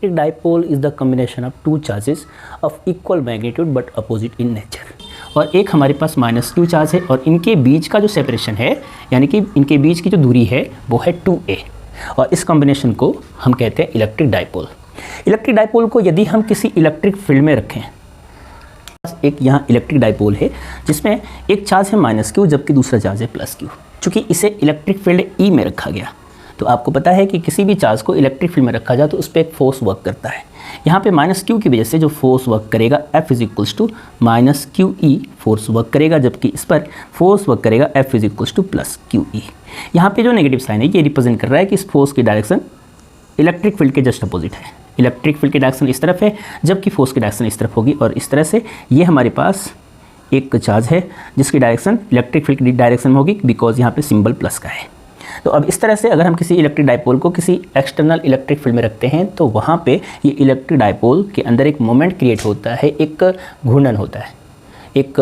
Electric dipole is the combination of two charges of equal magnitude but opposite in nature. और एक हमारे पास -q charge है और इनके बीच का जो सेपरेशन है, यानी कि इनके बीच की जो दूरी है वो है 2a, और इस कॉम्बिनेशन को हम कहते हैं इलेक्ट्रिक डाइपोल। इलेक्ट्रिक डाइपोल को यदि हम किसी इलेक्ट्रिक फील्ड में रखें, एक यहाँ इलेक्ट्रिक डाइपोल है जिसमें एक चार्ज है -q जबकि दूसरा चार्ज है +q। चूँकि इसे इलेक्ट्रिक फील्ड E में रखा गया, तो आपको पता है कि किसी भी चार्ज को इलेक्ट्रिक फील्ड में रखा जाए तो उस पर एक फोर्स वर्क करता है। यहाँ पे -q की वजह से जो फोर्स वर्क करेगा F = -QE फोर्स वर्क करेगा, जबकि इस पर फोर्स वर्क करेगा F = +QE। यहाँ पे जो नेगेटिव साइन है ये रिप्रेजेंट कर रहा है कि इस फोर्स की डायरेक्शन इलेक्ट्रिक फील्ड के जस्ट अपोजिट है। इलेक्ट्रिक फील्ड की डायरेक्शन इस तरफ है जबकि फोर्स की डायरेक्शन इस तरफ होगी, और इस तरह से ये हमारे पास एक चार्ज है जिसकी डायरेक्शन इलेक्ट्रिक फील्ड की डायरेक्शन में होगी, बिकॉज यहाँ पे सिंबल प्लस का है। तो अब इस तरह से अगर हम किसी इलेक्ट्रिक डाइपोल को किसी एक्सटर्नल इलेक्ट्रिक फील्ड में रखते हैं तो वहाँ पे ये इलेक्ट्रिक डाइपोल के अंदर एक मोमेंट क्रिएट होता है, एक घूर्णन होता है, एक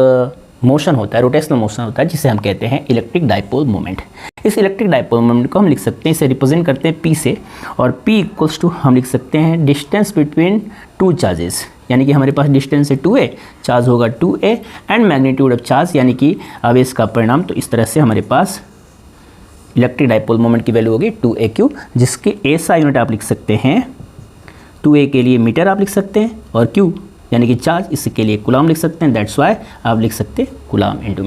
मोशन होता है, रोटेशनल मोशन होता है, जिसे हम कहते हैं इलेक्ट्रिक डाइपोल मोमेंट। इस इलेक्ट्रिक डाइपोल मोमेंट को हम लिख सकते हैं, इसे रिप्रेजेंट करते हैं P से, और P = हम लिख सकते हैं डिस्टेंस बिटवीन टू चार्जेस, यानी कि हमारे पास डिस्टेंस है 2a, चार्ज होगा 2a, and magnitude of charge यानी कि आवेश का परिणाम। तो इस तरह से हमारे पास इलेक्ट्रिक डाइपोल मोमेंट की वैल्यू होगी 2aq, जिसके ऐसा यूनिट आप लिख सकते हैं 2a के लिए मीटर आप लिख सकते हैं, और q यानी कि चार्ज, इसके लिए कूलम लिख सकते हैं, दैट्स वाई आप लिख सकते हैं कूलम × मीटर।